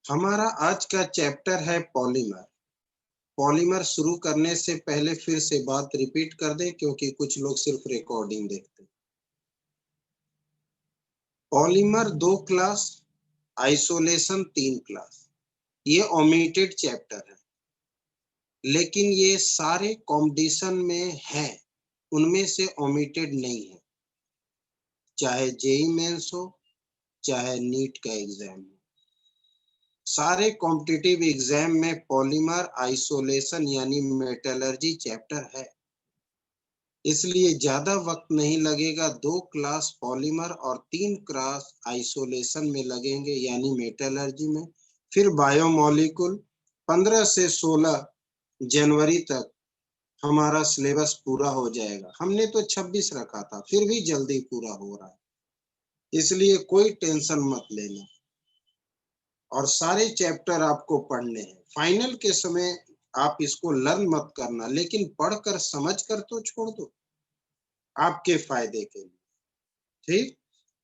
हमारा आज का चैप्टर है पॉलीमर। पॉलीमर शुरू करने से पहले फिर से बात रिपीट कर दें क्योंकि कुछ लोग सिर्फ रिकॉर्डिंग देखते हैं। Polymer 2 class, isolation 3 class. ये ओमिटेड चैप्टर है, लेकिन ये सारे कंपटीशन में है, उनमें से ओमिटेड नहीं है। चाहे जेई मेंस हो, चाहे नीट का एग्जाम हो, सारे कॉम्पिटिटिव एग्जाम में पॉलीमर आइसोलेशन यानी मेटलर्जी चैप्टर है। इसलिए ज्यादा वक्त नहीं लगेगा। 2 क्लास पॉलीमर और 3 क्लास आइसोलेशन में लगेंगे यानी मेटलर्जी में। फिर बायोमोलिकुल 15 से 16 जनवरी तक हमारा सिलेबस पूरा हो जाएगा। हमने तो 26 रखा था, फिर भी जल्दी पूरा हो रहा है, इसलिए कोई टेंशन मत लेना। और सारे चैप्टर आपको पढ़ने हैं। फाइनल के समय आप इसको लर्न मत करना, लेकिन पढ़कर समझ कर तो छोड़ दो, आपके फायदे के लिए। ठीक,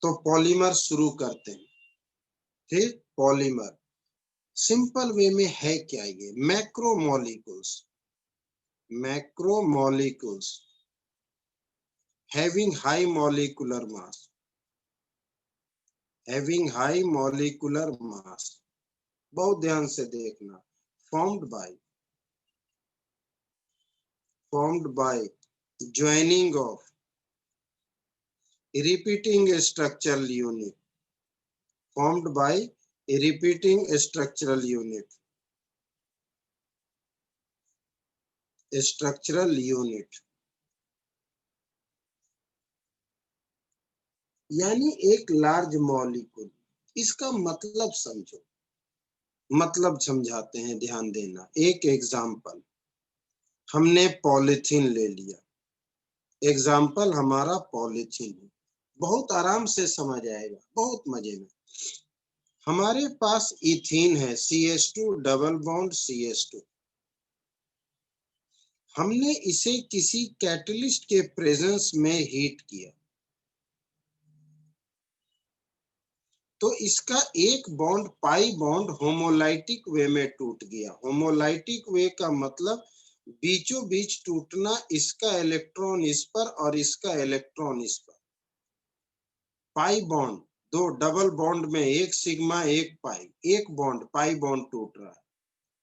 तो पॉलीमर शुरू करते हैं। ठीक, पॉलीमर सिंपल वे में है क्या? ये macromolecules, macromolecules having high molecular mass, having high molecular mass. बहुत ध्यान से देखना। formed by joining of repeating structural unit, formed by repeating structural unit, structural unit यानी एक लार्ज मॉलिक्यूल। इसका मतलब समझो, मतलब समझाते हैं, ध्यान देना। एक एग्जाम्पल, हमने पॉलीथीन ले लिया। एग्जाम्पल हमारा पॉलीथीन है, बहुत आराम से समझ आएगा, बहुत मजे में। हमारे पास इथीन है, CH2 डबल बॉन्ड CH2। हमने इसे किसी कैटलिस्ट के प्रेजेंस में हीट किया, तो इसका एक बॉन्ड पाई बॉन्ड होमोलाइटिक वे में टूट गया। होमोलाइटिक वे का मतलब बीचों बीच टूटना, इसका इलेक्ट्रॉन इस पर और इसका इलेक्ट्रॉन इस पर। पाई बॉन्ड, दो डबल बॉन्ड में एक सिग्मा एक पाई, एक बॉन्ड पाई बॉन्ड टूट रहा है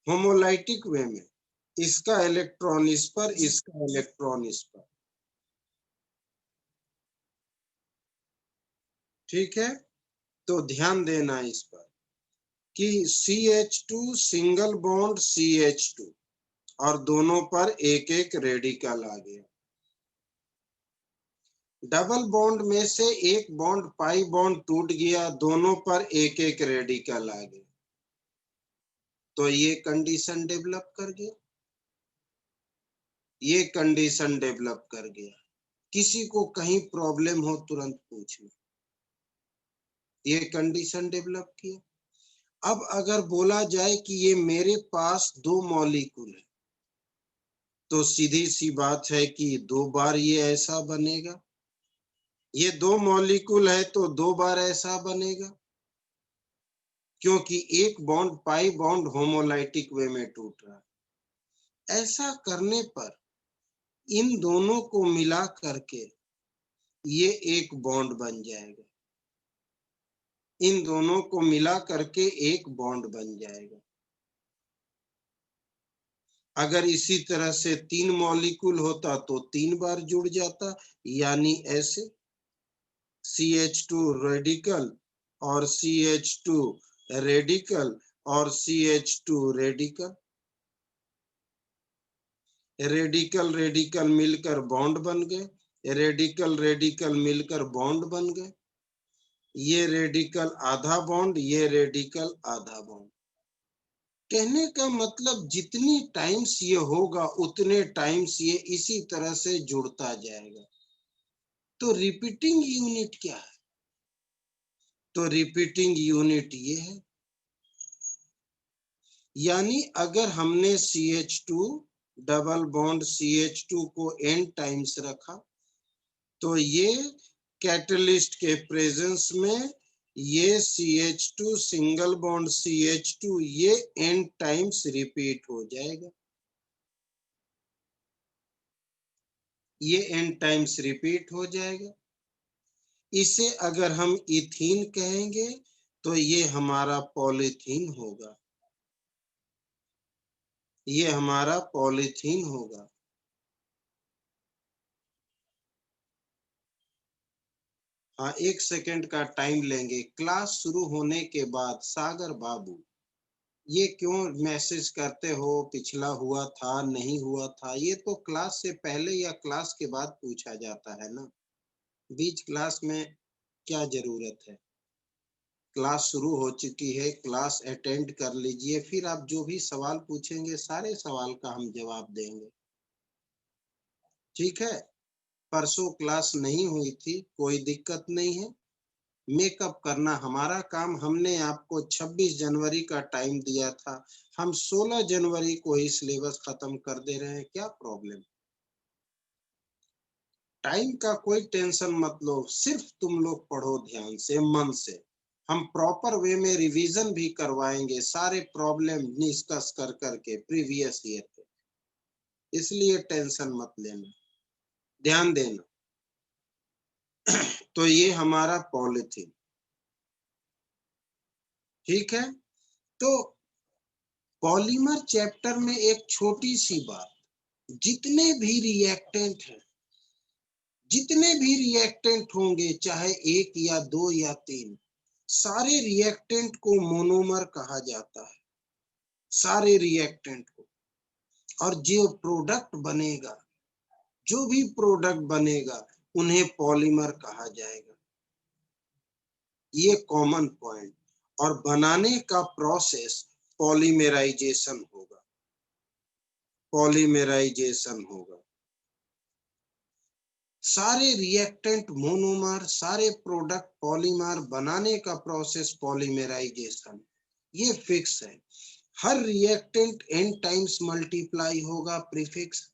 होमोलाइटिक वे में। इसका इलेक्ट्रॉन इस पर, इसका इलेक्ट्रॉन इस पर। ठीक है, तो ध्यान देना इस पर कि CH2 सिंगल बॉन्ड CH2 और दोनों पर एक एक रेडिकल आ गया। डबल बॉन्ड में से एक बॉन्ड पाई बॉन्ड टूट गया, दोनों पर एक एक रेडिकल आ गया, तो ये कंडीशन डेवलप कर गया, ये कंडीशन डेवलप कर गया। किसी को कहीं प्रॉब्लम हो तुरंत पूछना, ये कंडीशन डेवलप किया। अब अगर बोला जाए कि ये मेरे पास 2 मॉलिक्यूल है, तो सीधी सी बात है कि 2 बार ये ऐसा बनेगा। ये 2 मॉलिक्यूल है तो 2 बार ऐसा बनेगा, क्योंकि एक बॉन्ड पाई बॉन्ड होमोलाइटिक वे में टूट रहा है। ऐसा करने पर इन दोनों को मिला करके ये एक बॉन्ड बन जाएगा, इन दोनों को मिला करके एक बॉन्ड बन जाएगा। अगर इसी तरह से 3 मॉलिक्यूल होता तो 3 बार जुड़ जाता, यानी ऐसे CH2 रेडिकल और CH2 रेडिकल और CH2 रेडिकल, रेडिकल रेडिकल मिलकर बॉन्ड बन गए, रेडिकल रेडिकल मिलकर बॉन्ड बन गए। ये रेडिकल आधा बॉन्ड, ये रेडिकल आधा बॉन्ड। कहने का मतलब जितनी टाइम्स ये होगा उतने टाइम्स ये इसी तरह से जुड़ता जाएगा। तो रिपीटिंग यूनिट क्या है? तो रिपीटिंग यूनिट ये है, यानी अगर हमने CH2 डबल बॉन्ड CH2 को n टाइम्स रखा, तो ये कैटलिस्ट के प्रेजेंस में ये CH2 सिंगल बॉन्ड CH2 ये n टाइम्स रिपीट हो जाएगा, ये n टाइम्स रिपीट हो जाएगा। इसे अगर हम इथीन कहेंगे तो ये हमारा पॉलीथीन होगा, ये हमारा पॉलीथीन होगा। हाँ, 1 सेकंड का टाइम लेंगे। क्लास शुरू होने के बाद सागर बाबू ये क्यों मैसेज करते हो पिछला हुआ था नहीं हुआ था, ये तो क्लास से पहले या क्लास के बाद पूछा जाता है ना, बीच क्लास में क्या जरूरत है। क्लास शुरू हो चुकी है, क्लास अटेंड कर लीजिए, फिर आप जो भी सवाल पूछेंगे सारे सवाल का हम जवाब देंगे, ठीक है। परसों क्लास नहीं हुई थी, कोई दिक्कत नहीं है, मेकअप करना हमारा काम। हमने आपको 26 जनवरी का टाइम दिया था, हम 16 जनवरी को ही सिलेबस खत्म कर दे रहे हैं, क्या प्रॉब्लम। टाइम का कोई टेंशन मत लो, सिर्फ तुम लोग पढ़ो ध्यान से मन से। हम प्रॉपर वे में रिवीजन भी करवाएंगे, सारे प्रॉब्लम डिस्कस कर करके प्रीवियस ईयर के, इसलिए टेंशन मत लेना, ध्यान देना। तो ये हमारा पॉलीथीन, ठीक है। तो पॉलीमर चैप्टर में एक छोटी सी बात, जितने भी रिएक्टेंट हैं, जितने भी रिएक्टेंट होंगे, चाहे 1 या 2 या 3, सारे रिएक्टेंट को मोनोमर कहा जाता है, सारे रिएक्टेंट को। और जो प्रोडक्ट बनेगा, जो भी प्रोडक्ट बनेगा, उन्हें पॉलीमर कहा जाएगा, ये कॉमन पॉइंट। और बनाने का प्रोसेस पॉलीमेराइजेशन होगा, पॉलीमेराइजेशन होगा। सारे रिएक्टेंट मोनोमर, सारे प्रोडक्ट पॉलीमर, बनाने का प्रोसेस पॉलीमेराइजेशन, ये फिक्स है। हर रिएक्टेंट n टाइम्स मल्टीप्लाई होगा प्रीफिक्स,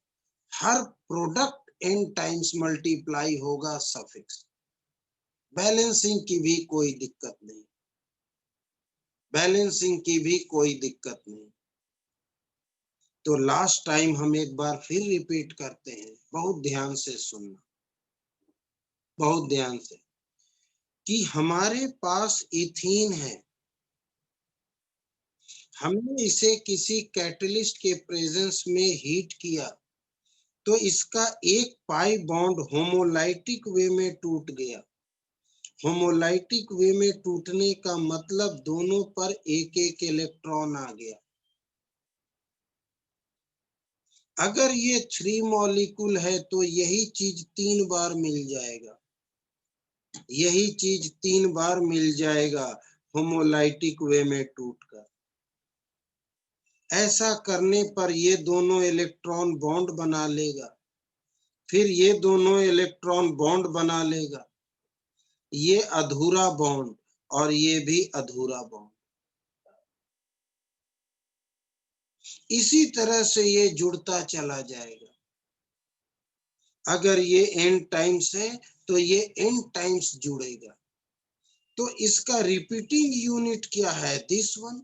हर प्रोडक्ट n टाइम्स मल्टीप्लाई होगा सफिक्स। बैलेंसिंग की भी कोई दिक्कत नहीं, बैलेंसिंग की भी कोई दिक्कत नहीं। तो लास्ट टाइम हम एक बार फिर रिपीट करते हैं, बहुत ध्यान से सुनना, बहुत ध्यान से, कि हमारे पास इथीन है, हमने इसे किसी कैटलिस्ट के प्रेजेंस में हीट किया, तो इसका एक पाई बॉन्ड होमोलाइटिक वे में टूट गया। होमोलाइटिक वे में टूटने का मतलब दोनों पर एक एक इलेक्ट्रॉन आ गया। अगर ये 3 मॉलिक्यूल है तो यही चीज 3 बार मिल जाएगा, यही चीज 3 बार मिल जाएगा होमोलाइटिक वे में टूटकर। ऐसा करने पर ये दोनों इलेक्ट्रॉन बॉन्ड बना लेगा, फिर ये दोनों इलेक्ट्रॉन बॉन्ड बना लेगा, ये अधूरा बॉन्ड और ये भी अधूरा बॉन्ड, इसी तरह से ये जुड़ता चला जाएगा। अगर ये n टाइम्स है तो ये n टाइम्स जुड़ेगा। तो इसका रिपीटिंग यूनिट क्या है, दिस वन।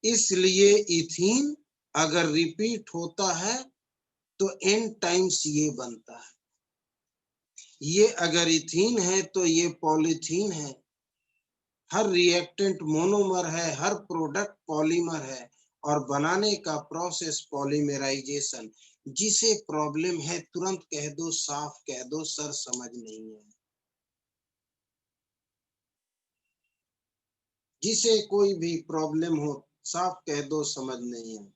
इसलिए इथीन अगर रिपीट होता है तो n टाइम्स ये बनता है। ये अगर इथीन है तो ये पॉलीथीन है। हर रिएक्टेंट मोनोमर है, हर प्रोडक्ट पॉलीमर है, और बनाने का प्रोसेस पॉलीमराइजेशन। जिसे प्रॉब्लम है तुरंत कह दो, साफ कह दो, सर समझ नहीं है। जिसे कोई भी प्रॉब्लम हो साफ कह दो, समझ नहीं है।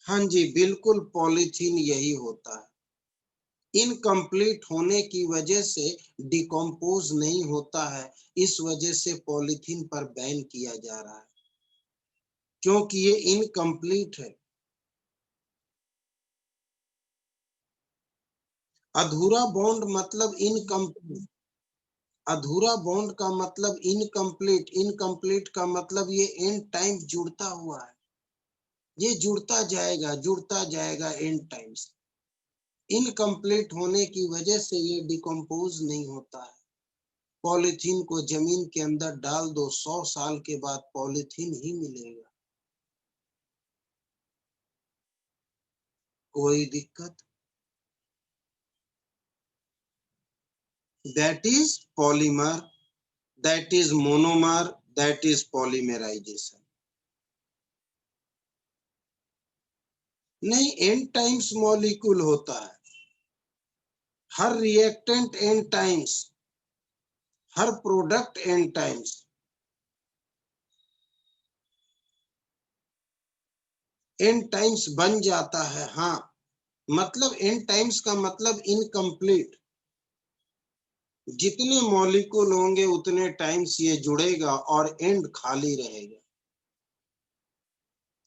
हाँ जी, बिल्कुल पॉलीथीन यही होता है। इनकम्प्लीट होने की वजह से डिकम्पोज नहीं होता है, इस वजह से पॉलीथीन पर बैन किया जा रहा है, क्योंकि ये इनकम्प्लीट है। अधूरा बॉन्ड मतलब इनकम्प्लीट, अधूरा बॉन्ड का मतलब इनकम्प्लीट, इनकम्प्लीट का मतलब ये एंड टाइम जुड़ता हुआ है, ये जुड़ता जाएगा एंड टाइम्स। इनकम्प्लीट होने की वजह से ये डिकम्पोज नहीं होता है, पॉलीथीन को जमीन के अंदर डाल दो, 100 साल के बाद पॉलीथीन ही मिलेगा। कोई दिक्कत? That is polymer, that is monomer, that is polymerisation. नहीं, एन टाइम्स मॉलिक्यूल होता है। हर रिएक्टेंट एन टाइम्स, हर product N times. N times बन जाता है, हाँ। मतलब एन टाइम्स का मतलब इनकम्प्लीट। जितने मॉलिक्यूल होंगे उतने टाइम्स ये जुड़ेगा और एंड खाली रहेगा,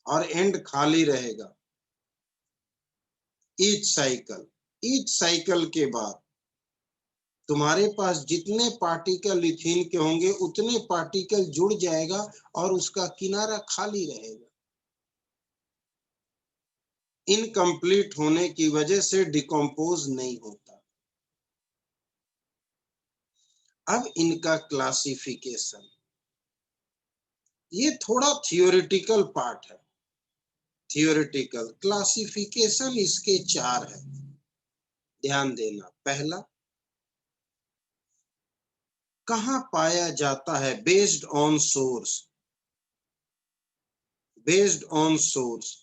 और एंड खाली रहेगा। ईच साइकिल के बाद तुम्हारे पास जितने पार्टिकल इथीन के होंगे उतने पार्टिकल जुड़ जाएगा और उसका किनारा खाली रहेगा। इनकम्प्लीट होने की वजह से डिकम्पोज नहीं होता। अब इनका क्लासिफिकेशन, ये थोड़ा थियोरिटिकल पार्ट है। थियोरिटिकल क्लासिफिकेशन इसके 4 है, ध्यान देना। पहला, कहाँ पाया जाता है? Based on source. Based on source,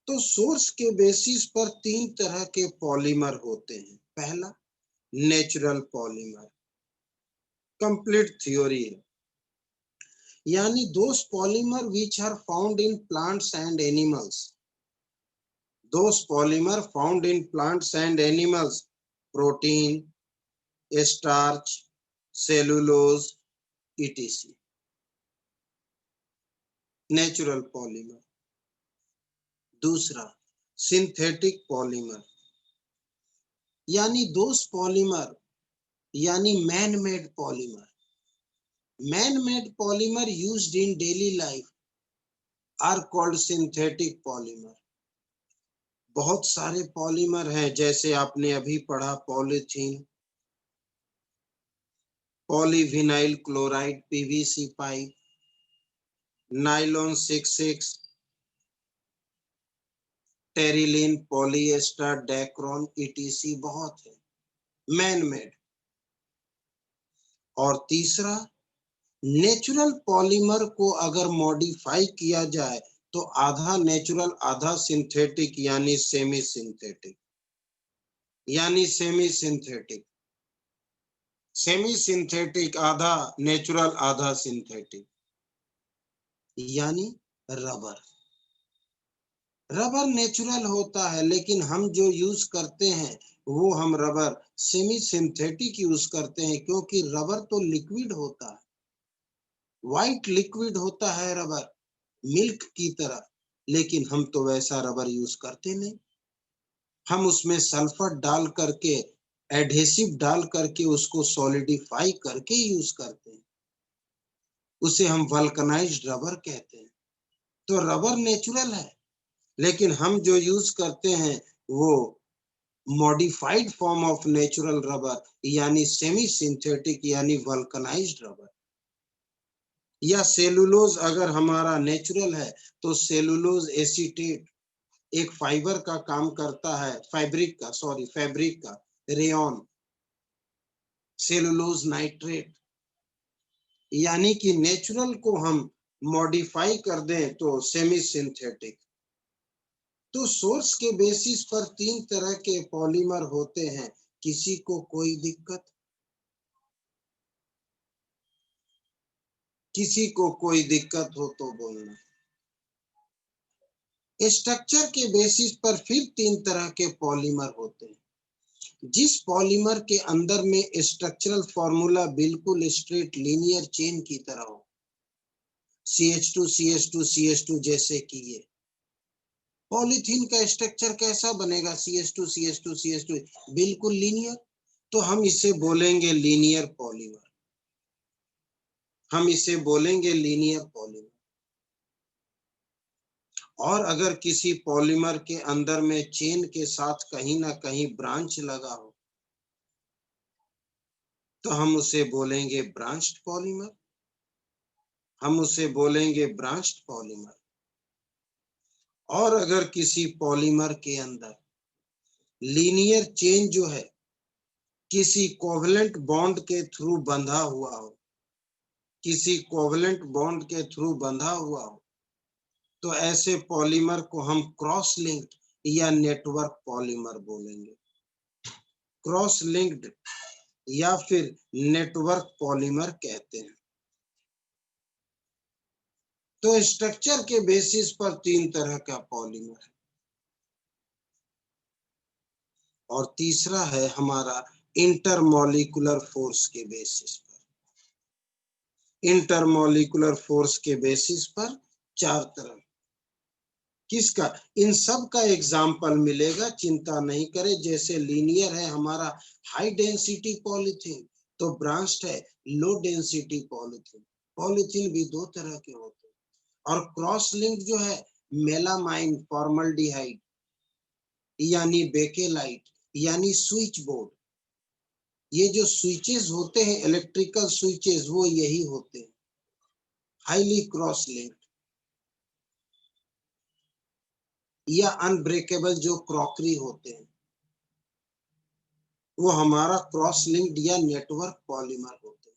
तो सोर्स के बेसिस पर 3 तरह के पॉलीमर होते हैं। पहला, नेचुरल पॉलीमर, कंप्लीट थ्योरी है, यानी those polymer which are found in plants and animals. Those polymer found in plants and animals, protein, starch, cellulose, etc. Natural polymer. दूसरा, सिंथेटिक पॉलीमर, यानी दोस पॉलीमर, यानी man made polymer. Man made polymer used in daily life are called synthetic polymer. बहुत सारे polymer हैं, जैसे आपने अभी पढ़ा polythene, polyvinyl chloride, PVC pipe, nylon 66, terylene, polyester, Dacron, etc. बहुत है मैन मेड। और तीसरा, नेचुरल पॉलीमर को अगर मॉडिफाई किया जाए तो आधा नेचुरल आधा सिंथेटिक, यानी सेमी सिंथेटिक। यानी सेमी सिंथेटिक, सेमी सिंथेटिक आधा नेचुरल आधा सिंथेटिक, यानी रबर। रबर नेचुरल होता है, लेकिन हम जो यूज करते हैं वो हम रबर सेमी सिंथेटिक यूज करते हैं, क्योंकि रबर तो लिक्विड होता है, व्हाइट लिक्विड होता है रबर, मिल्क की तरह। लेकिन हम तो वैसा रबर यूज करते नहीं, हम उसमें सल्फर डाल करके, एडहेसिव डाल करके उसको सॉलिडिफाई करके यूज करते हैं, उसे हम वल्कनाइज्ड रबर कहते हैं। तो रबर नेचुरल है, लेकिन हम जो यूज करते हैं वो modified form of natural rubber, यानी सेमी सिंथेटिक, यानी वल्कनाइज्ड रबर। या सेलुलोज अगर हमारा नेचुरल है तो सेलुलोज एसीटेट एक फाइबर का काम करता है, फैब्रिक का रेयन, सेलुलोज नाइट्रेट। यानी कि नेचुरल को हम मॉडिफाई कर दें तो सेमी सिंथेटिक। तो सोर्स के बेसिस पर 3 तरह के पॉलीमर होते हैं। किसी को कोई दिक्कत? किसी को कोई दिक्कत हो तो बोलना। स्ट्रक्चर के बेसिस पर फिर 3 तरह के पॉलीमर होते हैं। जिस पॉलीमर के अंदर में स्ट्रक्चरल फॉर्मूला बिल्कुल स्ट्रेट लीनियर चेन की तरह हो, CH2 CH2 CH2, जैसे कि ये पॉलीथीन का स्ट्रक्चर कैसा बनेगा? CH2 CH2 CH2, बिल्कुल लीनियर। तो हम इसे बोलेंगे लीनियर पॉलीमर, हम इसे बोलेंगे लीनियर पॉलीमर। और अगर किसी पॉलीमर के अंदर में चेन के साथ कहीं ना कहीं ब्रांच लगा हो, तो हम उसे बोलेंगे ब्रांच्ड पॉलीमर, हम उसे बोलेंगे ब्रांच्ड पॉलीमर। और अगर किसी पॉलीमर के अंदर लीनियर चेन जो है किसी कोवलेंट बॉन्ड के थ्रू बंधा हुआ हो, किसी कोवलेंट बॉन्ड के थ्रू बंधा हुआ हो, तो ऐसे पॉलीमर को हम क्रॉस लिंक्ड या नेटवर्क पॉलीमर बोलेंगे। क्रॉस लिंक्ड या फिर नेटवर्क पॉलीमर कहते हैं। तो स्ट्रक्चर के बेसिस पर तीन तरह का पॉलीमर है। और तीसरा है हमारा इंटरमॉलिक्यूलर फोर्स के बेसिस पर। इंटरमॉलिक्यूलर फोर्स के बेसिस पर चार तरह। किसका? इन सब का एग्जाम्पल मिलेगा, चिंता नहीं करें। जैसे लीनियर है हमारा हाई डेंसिटी पॉलीथीन, तो ब्रांच्ड है लो डेंसिटी पॉलीथीन। पॉलीथीन भी दो तरह के होते हैं। और क्रॉस लिंक जो है मेलामाइन फॉर्मल्डिहाइड यानी बेकेलाइट यानी स्विच बोर्ड, ये जो स्विचेस होते हैं इलेक्ट्रिकल स्विचेस, वो यही होते हैं, हाईली क्रॉस लिंक। या अनब्रेकेबल जो क्रॉकरी होते हैं, वो हमारा क्रॉस लिंक्ड या नेटवर्क पॉलीमर होते हैं।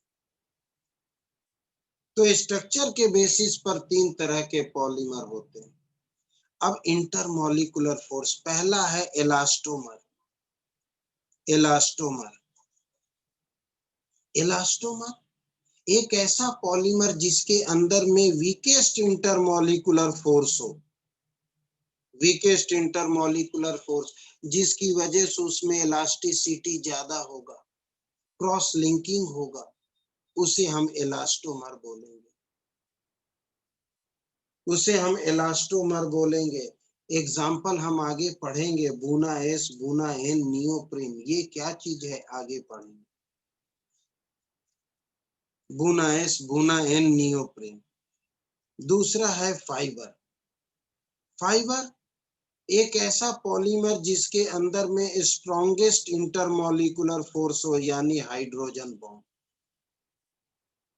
तो स्ट्रक्चर के बेसिस पर तीन तरह के पॉलीमर होते हैं। अब इंटरमॉलिक्यूलर फोर्स, पहला है इलास्टोमर। इलास्टोमर इलास्टोमर एक ऐसा पॉलीमर जिसके अंदर में वीकेस्ट इंटरमॉलिक्यूलर फोर्स हो, वीकेस्ट इंटरमॉलिक्यूलर फोर्स, जिसकी वजह से उसमें इलास्टिसिटी ज्यादा होगा, क्रॉस लिंकिंग होगा, उसे हम इलास्टोमर बोलेंगे। उसे हम इलास्टोमर बोलेंगे। एग्जाम्पल हम आगे पढ़ेंगे, बुना एस, बुना एन, नियोप्रीन, ये क्या चीज है आगे पढ़ेंगे। बुना एस, बुना एन, नियोप्रीन। दूसरा है फाइबर। फाइबर एक ऐसा पॉलीमर जिसके अंदर में स्ट्रॉन्गेस्ट इंटरमॉलिक्यूलर फोर्स हो, यानी हाइड्रोजन बॉन्ड।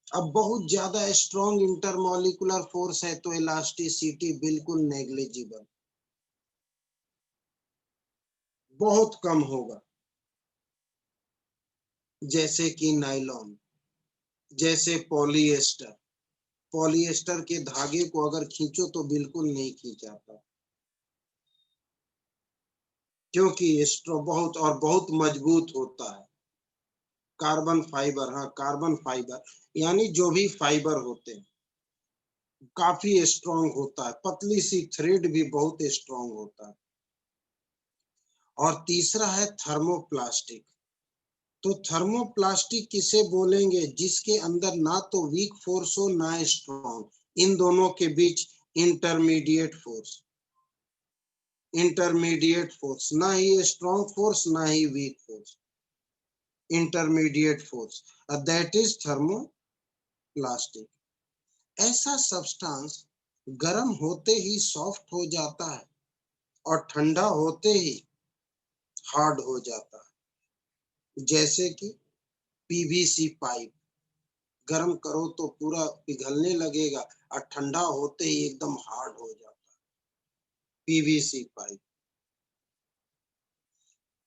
अब बहुत ज्यादा स्ट्रॉन्ग इंटरमॉलिक्यूलर फोर्स है तो इलास्टिसिटी बिल्कुल नेग्लिजिबल, बहुत कम होगा। जैसे कि नायलॉन, जैसे पॉलिएस्टर। पॉलिएस्टर के धागे को अगर खींचो तो बिल्कुल नहीं खींचाता, क्योंकि स्ट्रॉ बहुत और बहुत मजबूत होता है। कार्बन फाइबर, हाँ कार्बन फाइबर यानी जो भी फाइबर होते हैं काफी स्ट्रॉन्ग होता है, पतली सी थ्रेड भी बहुत स्ट्रॉन्ग होता है। और तीसरा है थर्मोप्लास्टिक। तो थर्मोप्लास्टिक किसे बोलेंगे? जिसके अंदर ना तो वीक फोर्स हो ना स्ट्रॉन्ग, इन दोनों के बीच इंटरमीडिएट फोर्स। इंटरमीडिएट फोर्स, ना ही स्ट्रॉन्ग फोर्स ना ही weak force, intermediate force, that is thermoplastic. ऐसा सब्सटेंस गर्म होते ही सॉफ्ट हो जाता है और ठंडा होते ही हार्ड हो जाता है। जैसे कि पीवीसी पाइप, गर्म करो तो पूरा पिघलने लगेगा और ठंडा होते ही एकदम हार्ड हो जाता है, पीवीसी पाइप।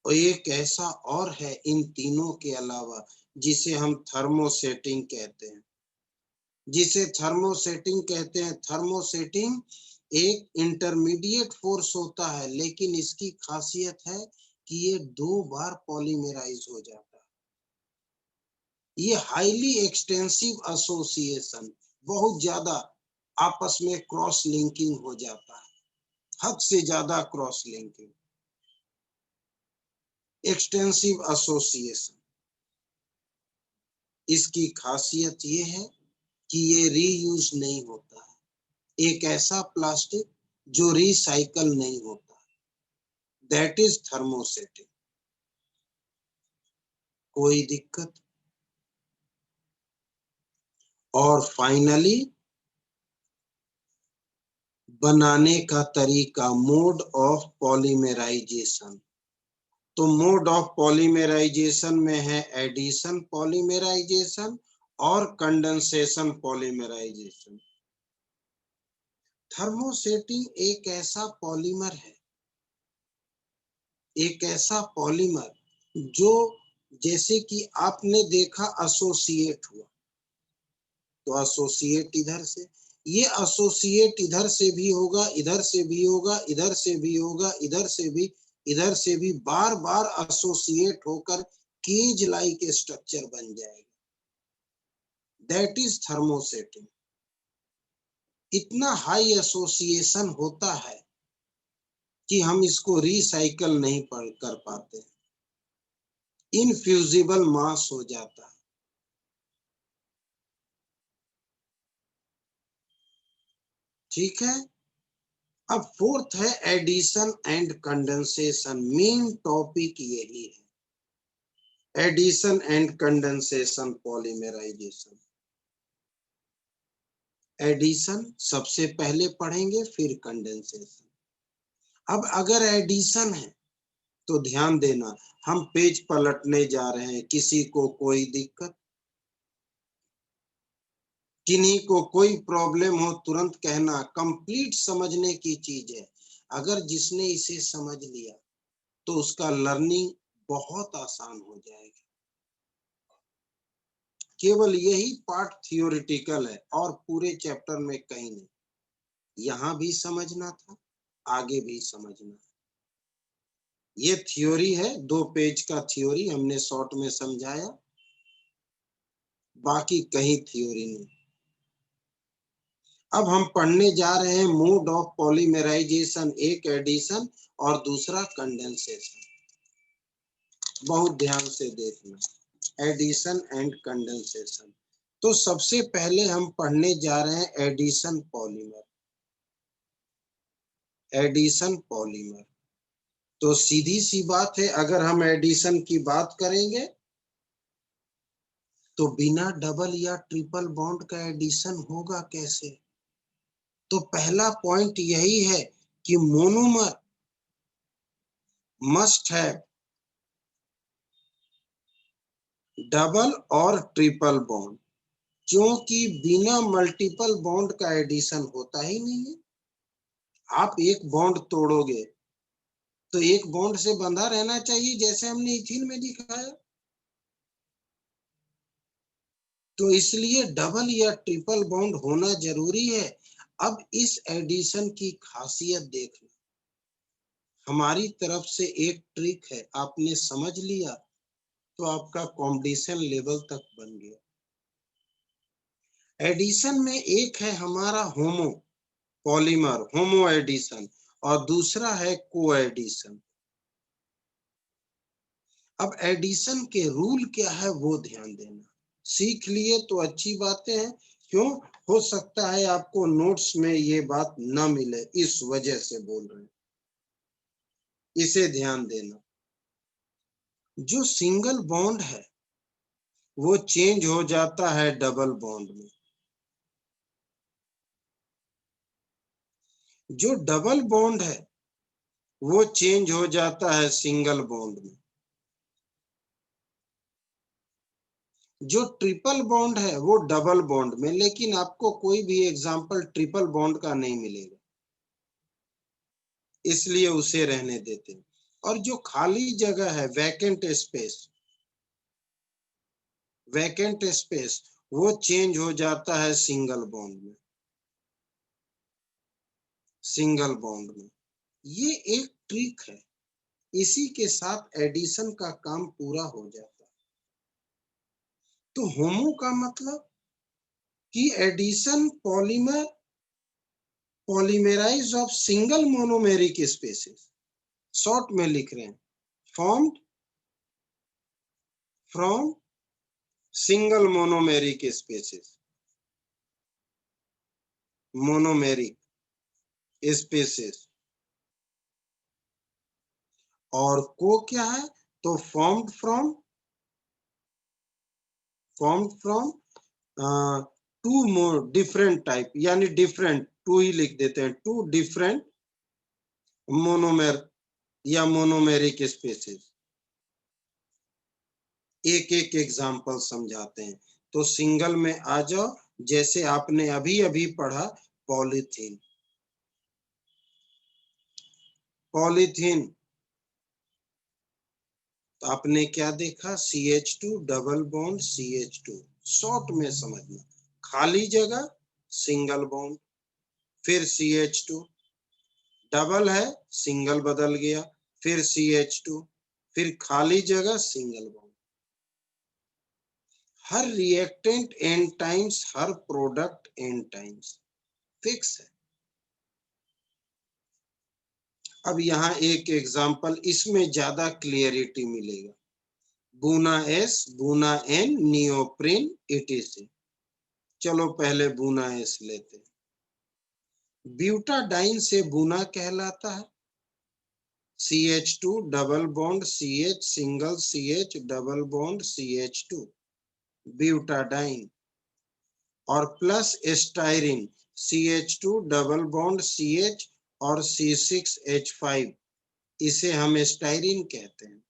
और एक ऐसा और है इन तीनों के अलावा जिसे हम थर्मोसेटिंग कहते हैं, जिसे थर्मोसेटिंग कहते हैं। थर्मोसेटिंग एक इंटरमीडिएट फोर्स होता है, लेकिन इसकी खासियत है कि ये 2 बार पॉलीमराइज हो जाता है। ये हाईली एक्सटेंसिव एसोसिएशन, बहुत ज्यादा आपस में क्रॉस लिंकिंग हो जाता है, हद से ज्यादा क्रॉस लिंकिंग, एक्सटेंसिव एसोसिएशन। इसकी खासियत ये है कि ये रीयूज नहीं होता है, एक ऐसा प्लास्टिक जो रिसाइकल नहीं होता, दैट इज थर्मोसेटिंग। कोई दिक्कत? और फाइनली बनाने का तरीका, मोड ऑफ पॉलीमराइजेशन। तो मोड ऑफ पॉलीमराइजेशन में है एडिशन पॉलीमराइजेशन और कंडेंसेशन पॉलीमराइजेशन। थर्मोसेटिन एक ऐसा पॉलीमर है, एक ऐसा पॉलीमर जो जैसे कि आपने देखा एसोसिएट हुआ, तो एसोसिएट इधर से, ये एसोसिएट इधर से भी होगा, इधर से भी होगा, इधर से भी होगा, इधर से भी, इधर से भी, बार बार एसोसिएट होकर केज लाइक स्ट्रक्चर बन जाएगा। That is thermosetting. इतना हाई एसोसिएशन होता है कि हम इसको रिसाइकल नहीं कर पाते, इनफ्यूजिबल मास हो जाता है। ठीक है। अब फोर्थ है addition and condensation. Main topic यही है, addition and condensation polymerization. Addition सबसे पहले पढ़ेंगे, फिर कंडेंसेशन। अब अगर एडिशन है तो ध्यान देना, हम पेज पलटने जा रहे हैं, किसी को कोई दिक्कत, किन्हीं को कोई प्रॉब्लम हो तुरंत कहना, कंप्लीट समझने की चीज है। अगर जिसने इसे समझ लिया तो उसका लर्निंग बहुत आसान हो जाएगा। केवल यही पार्ट थियोरिटिकल है और पूरे चैप्टर में कहीं नहीं। यहां भी समझना था, आगे भी समझना है। ये थ्योरी है, 2 पेज का थ्योरी हमने शॉर्ट में समझाया, बाकी कहीं थ्योरी नहीं। अब हम पढ़ने जा रहे हैं मोड ऑफ पॉलीमराइजेशन, एक एडिशन और दूसरा कंडेंसेशन। बहुत ध्यान से देखना, एडिशन एंड कंडेंसेशन। तो सबसे पहले हम पढ़ने जा रहे हैं एडिशन पॉलीमर। एडिशन पॉलीमर तो सीधी सी बात है, अगर हम एडिशन की बात करेंगे तो बिना डबल या ट्रिपल बॉन्ड का एडिशन होगा कैसे? तो पहला पॉइंट यही है कि मोनोमर मस्ट है डबल और ट्रिपल बॉन्ड, क्योंकि बिना मल्टीपल बॉन्ड का एडिशन होता ही नहीं है। आप एक बॉन्ड तोड़ोगे तो एक बॉन्ड से बंधा रहना चाहिए, जैसे हमने इथिन में दिखाया। तो इसलिए डबल या ट्रिपल बॉन्ड होना जरूरी है। अब इस एडिशन की खासियत देखना, हमारी तरफ से एक ट्रिक है, आपने समझ लिया तो आपका कॉम्पिटिशन लेवल तक बन गया। एडिशन में एक है हमारा होमो पॉलीमर, होमो एडिशन, और दूसरा है को एडिशन। अब एडिशन के रूल क्या है वो ध्यान देना, सीख लिए तो अच्छी बातें हैं, क्यों हो सकता है आपको नोट्स में ये बात ना मिले, इस वजह से बोल रहे हैं, इसे ध्यान देना। जो सिंगल बॉन्ड है वो चेंज हो जाता है डबल बॉन्ड में, जो डबल बॉन्ड है वो चेंज हो जाता है सिंगल बॉन्ड में, जो ट्रिपल बॉन्ड है वो डबल बॉन्ड में। लेकिन आपको कोई भी एग्जांपल ट्रिपल बॉन्ड का नहीं मिलेगा, इसलिए उसे रहने देते हैं। और जो खाली जगह है, वैकेंट स्पेस, वो चेंज हो जाता है सिंगल बॉन्ड में, सिंगल बॉन्ड में। ये एक ट्रिक है, इसी के साथ एडिशन का काम पूरा हो जाता है। तो होमो का मतलब कि addition polymer polymerize of single monomeric species, short में लिख रहे हैं, formed from single monomeric species, monomeric species. और को क्या है, तो formed from two more different type, यानी डिफरेंट, टू ही लिख देते हैं, टू डिफरेंट मोनोमेर या मोनोमेरिक स्पेसिस। एक एक एग्जाम्पल समझाते हैं। तो सिंगल में आ जाओ, जैसे आपने अभी अभी पढ़ा पॉलीथीन। पॉलीथीन तो आपने क्या देखा, CH2 double bond CH2, short में समझना, खाली जगह सिंगल बॉन्ड, फिर CH2, डबल है सिंगल बदल गया, फिर CH2, फिर खाली जगह सिंगल बॉन्ड। हर रिएक्टेंट एन टाइम्स, हर प्रोडक्ट एन टाइम्स, फिक्स है। अब यहाँ एक एग्जांपल, इसमें ज्यादा क्लियरिटी मिलेगा। Buna S, buna N, neoprene etc। चलो पहले बूना S लेते हैं। ब्यूटाडाइन से बूना कहलाता है। CH2 double bond CH, single CH, double bond CH2, butadiene. और plus styrene, CH2 double bond CH और C6H5, इसे हम एस्टाइरिन कहते हैं।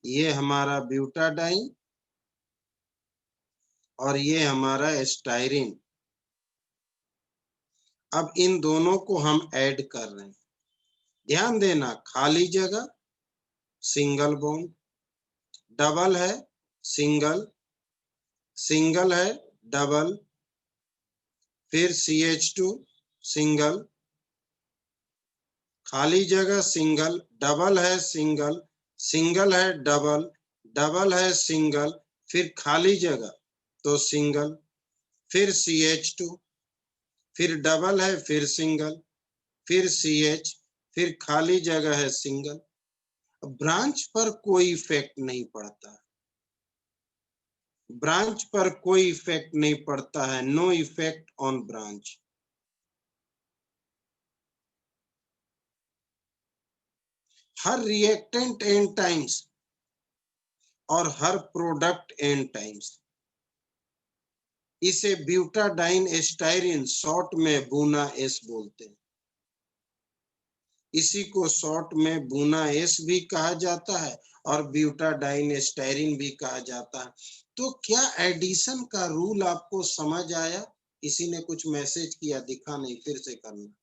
ये हमारा ब्यूटाडाइन और ये हमारा एस्टाइरिन। अब इन दोनों को हम ऐड कर रहे हैं। ध्यान देना, खाली जगह सिंगल बॉन्ड, डबल है सिंगल, सिंगल है डबल, फिर CH2 सिंगल, खाली जगह सिंगल, डबल है सिंगल, सिंगल है डबल, डबल है सिंगल, फिर खाली जगह तो सिंगल, फिर CH2, फिर डबल है फिर सिंगल, फिर CH, फिर खाली जगह है सिंगल। ब्रांच पर कोई इफेक्ट नहीं पड़ता, ब्रांच पर कोई इफेक्ट नहीं पड़ता है, नो इफेक्ट ऑन ब्रांच। हर रिएक्टेंट एन टाइम्स और हर प्रोडक्ट एन टाइम्स। इसे ब्यूटाडाइन एस्टाइरिन, शॉर्ट में बूना S बोलते हैं। इसी को शॉर्ट में बूना S भी कहा जाता है और ब्यूटाडाइन एस्टाइरिन भी कहा जाता है। तो क्या एडिशन का रूल आपको समझ आया? किसी ने कुछ मैसेज किया, दिखा नहीं, फिर से करना।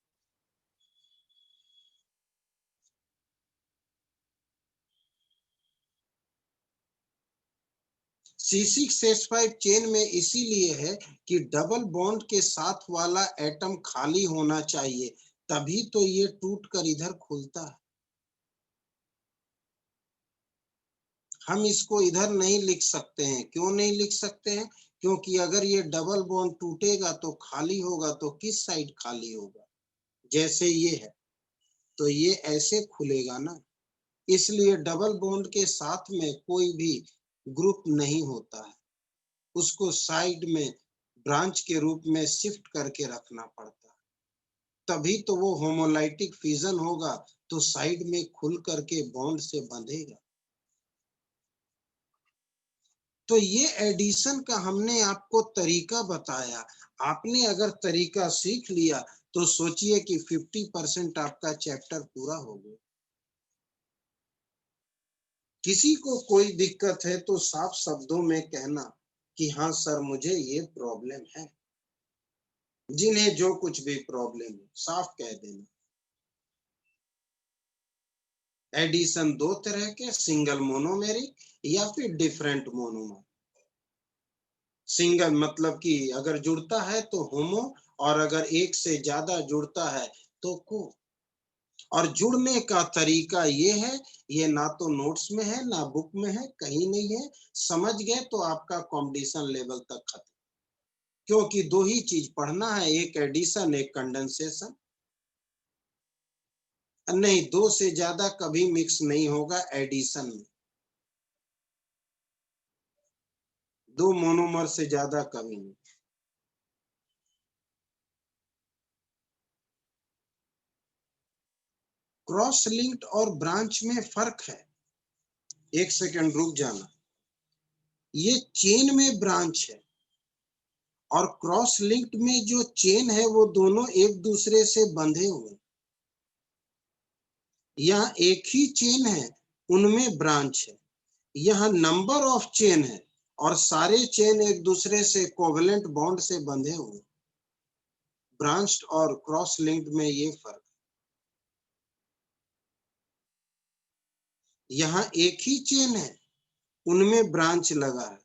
C6H5 चेन में इसीलिए है कि डबल बॉन्ड के साथ वाला एटम खाली होना चाहिए, तभी तो ये टूटकर इधर खुलता है। हम इसको इधर नहीं लिख सकते हैं। क्यों नहीं लिख सकते हैं? क्योंकि अगर ये डबल बॉन्ड टूटेगा तो खाली होगा, तो किस साइड खाली होगा? जैसे ये है तो ये ऐसे खुलेगा ना, इसलिए डबल बॉन्ड के साथ में कोई भी ग्रुप नहीं होता है, उसको साइड में ब्रांच के रूप में शिफ्ट करके रखना पड़ता है, तभी तो वो होमोलाइटिक फिजन होगा, तो साइड में खुल करके बॉन्ड से बंधेगा। तो ये एडिशन का हमने आपको तरीका बताया। आपने अगर तरीका सीख लिया तो सोचिए कि 50% आपका चैप्टर पूरा हो गया। किसी को कोई दिक्कत है तो साफ शब्दों में कहना कि हाँ सर मुझे ये प्रॉब्लम है। जिन्हें जो कुछ भी प्रॉब्लम है साफ कह देना। एडिशन दो तरह के, सिंगल मोनोमेरिक या फिर डिफरेंट मोनोमर। सिंगल मतलब कि अगर जुड़ता है तो होमो, और अगर एक से ज्यादा जुड़ता है तो को। और जुड़ने का तरीका ये है, ये ना तो नोट्स में है ना बुक में है, कहीं नहीं है। समझ गए तो आपका कंडीशन लेवल तक खत्म, क्योंकि दो ही चीज पढ़ना है, एक एडिशन एक कंडेंसेशन। नहीं, दो से ज्यादा कभी मिक्स नहीं होगा एडिशन में, दो मोनोमर से ज्यादा कभी नहीं। क्रॉस लिंक्ड और ब्रांच में फर्क है। एक सेकंड रुक जाना। ये चेन में ब्रांच है और क्रॉस लिंक्ड में जो चेन है वो दोनों एक दूसरे से बंधे हुए। यहाँ एक ही चेन है, उनमें ब्रांच है। यहाँ नंबर ऑफ चेन है और सारे चेन एक दूसरे से कोवेलेंट बॉन्ड से बंधे हुए। ब्रांच्ड और क्रॉस लिंक्ड में ये फर्क। यहाँ एक ही चेन है, उनमें ब्रांच लगा है।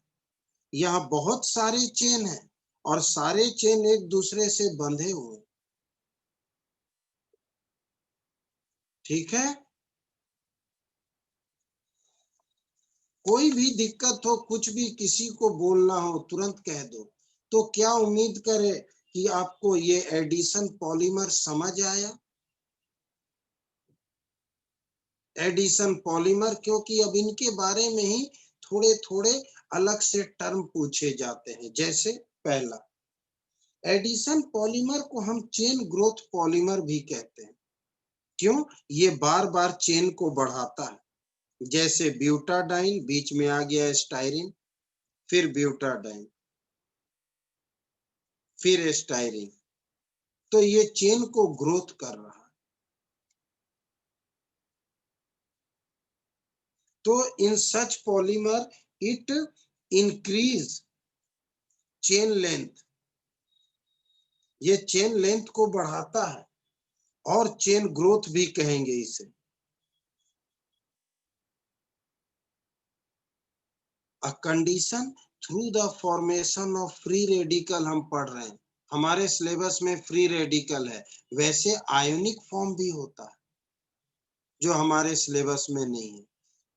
यहाँ बहुत सारे चेन हैं और सारे चेन एक दूसरे से बंधे हुए। ठीक है, कोई भी दिक्कत हो, कुछ भी किसी को बोलना हो, तुरंत कह दो। तो क्या उम्मीद करें कि आपको ये एडिशन पॉलीमर समझ आया। एडिशन पॉलीमर, क्योंकि अब इनके बारे में ही थोड़े थोड़े अलग से टर्म पूछे जाते हैं। जैसे पहला, एडिशन पॉलीमर को हम चेन ग्रोथ पॉलीमर भी कहते हैं। क्यों? ये बार बार चेन को बढ़ाता है। जैसे ब्यूटाडाइन, बीच में आ गया स्टाइरिन, फिर ब्यूटाडाइन, फिर स्टाइरिन, तो ये चेन को ग्रोथ कर रहा है। तो in such polymer it increase chain length, ये चेन लेंथ को बढ़ाता है और चेन ग्रोथ भी कहेंगे इसे। A condition through the formation of free radical हम पढ़ रहे हैं, हमारे सिलेबस में फ्री रेडिकल है। वैसे आयोनिक फॉर्म भी होता है जो हमारे सिलेबस में नहीं है।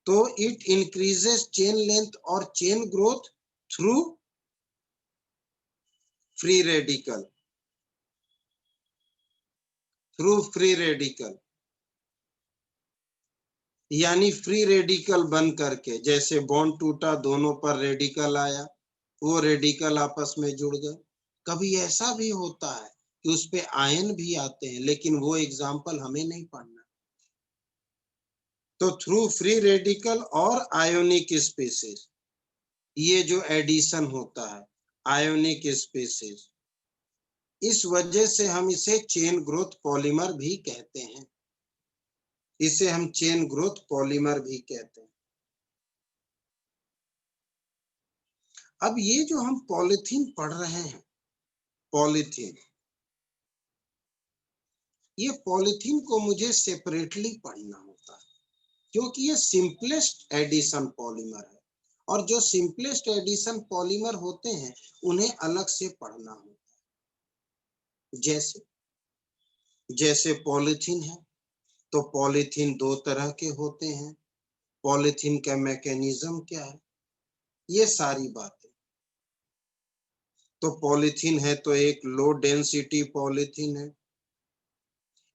तो इट इंक्रीजेस चेन लेंथ और chain growth through free radical, through free radical, यानी फ्री रेडिकल बन करके, जैसे बॉन्ड टूटा, दोनों पर रेडिकल आया, वो रेडिकल आपस में जुड़ गए। कभी ऐसा भी होता है कि उस पे आयन भी आते हैं, लेकिन वो एग्जाम्पल हमें नहीं पढ़ना। तो थ्रू फ्री रेडिकल और आयोनिक स्पीसीज, ये जो एडिशन होता है आयोनिक स्पीसीज, इस वजह से हम इसे चेन ग्रोथ पॉलीमर भी कहते हैं। इसे हम चेन ग्रोथ पॉलीमर भी कहते हैं। अब ये जो हम पॉलीथीन पढ़ रहे हैं, पॉलीथीन, ये पॉलीथीन को मुझे सेपरेटली पढ़ना होता है, क्योंकि ये सिंपलेस्ट एडिशन पॉलीमर है और जो सिंपलेस्ट एडिशन पॉलीमर होते हैं उन्हें अलग से पढ़ना होता है। जैसे जैसे पॉलीथीन है, तो पॉलीथीन दो तरह के होते हैं, पॉलीथीन का मैकेनिज्म क्या है, ये सारी बातें। तो पॉलीथीन है तो एक लो डेंसिटी पॉलीथीन है,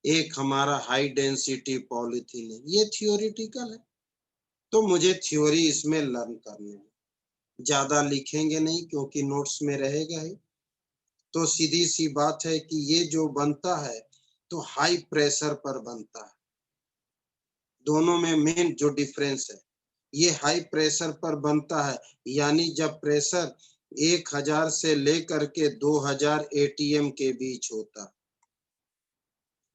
एक हमारा हाई डेंसिटी पॉलीथीन है। ये थियोरिटिकल है, तो मुझे थ्योरी इसमें लर्न करने है, ज्यादा लिखेंगे नहीं क्योंकि नोट्स में रहेगा ही। तो सीधी सी बात है कि ये जो बनता है तो हाई प्रेशर पर बनता है। दोनों में मेन जो डिफरेंस है, ये हाई प्रेशर पर बनता है, यानी जब प्रेशर 1000 से लेकर के 2000 एटीएम के बीच होता है,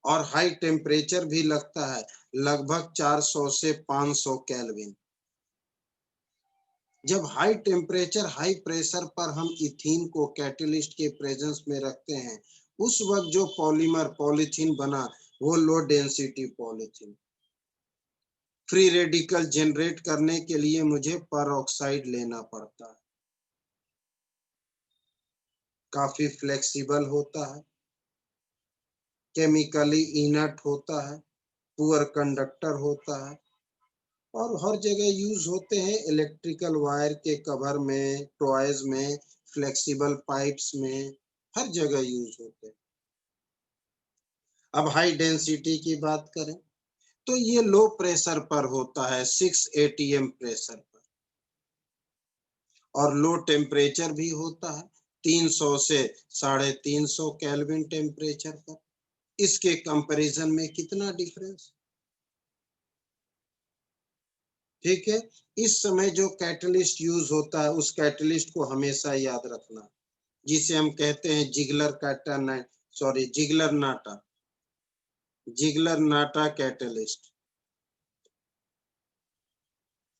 और हाई टेम्परेचर भी लगता है लगभग 400 से 500 केल्विन। जब हाई टेम्परेचर हाई प्रेशर पर हम इथीन को कैटलिस्ट के प्रेजेंस में रखते हैं, उस वक्त जो पॉलीमर पॉलीथीन बना वो low density polythene. Free radical generate करने के लिए मुझे परऑक्साइड लेना पड़ता है, काफी फ्लेक्सिबल होता है, केमिकली इनर्ट होता है, पुअर कंडक्टर होता है, और हर जगह यूज होते हैं, इलेक्ट्रिकल वायर के कवर में, टॉयज में, फ्लेक्सिबल पाइप्स में, हर जगह यूज होते हैं। अब हाई डेंसिटी की बात करें तो ये लो प्रेशर पर होता है, 6 एटीएम प्रेशर पर, और लो टेम्परेचर भी होता है 300 से 350 केल्विन टेम्परेचर पर। इसके कंपैरिजन में कितना डिफरेंस। ठीक है, इस समय जो कैटलिस्ट यूज होता है उस कैटलिस्ट को हमेशा याद रखना, जिसे हम कहते हैं जिगलर कैटानाइट, sorry Ziegler Natta, Ziegler Natta catalyst.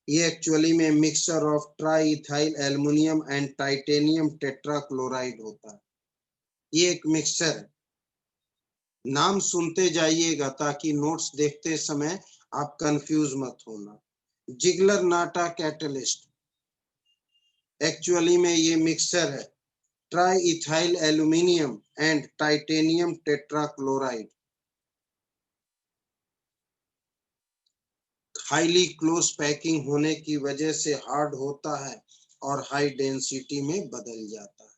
ये एक्चुअली में mixture of tri ethyl aluminium and titanium tetrachloride होता है। ये एक मिक्सचर है। नाम सुनते जाइएगा ताकि नोट्स देखते समय आप कंफ्यूज मत होना। जिगलर नाटा कैटलिस्ट, एक्चुअली में ये मिक्सचर है try ethyl aluminium and titanium tetrachloride. Highly close packing होने की वजह से हार्ड होता है और हाई डेंसिटी में बदल जाता है।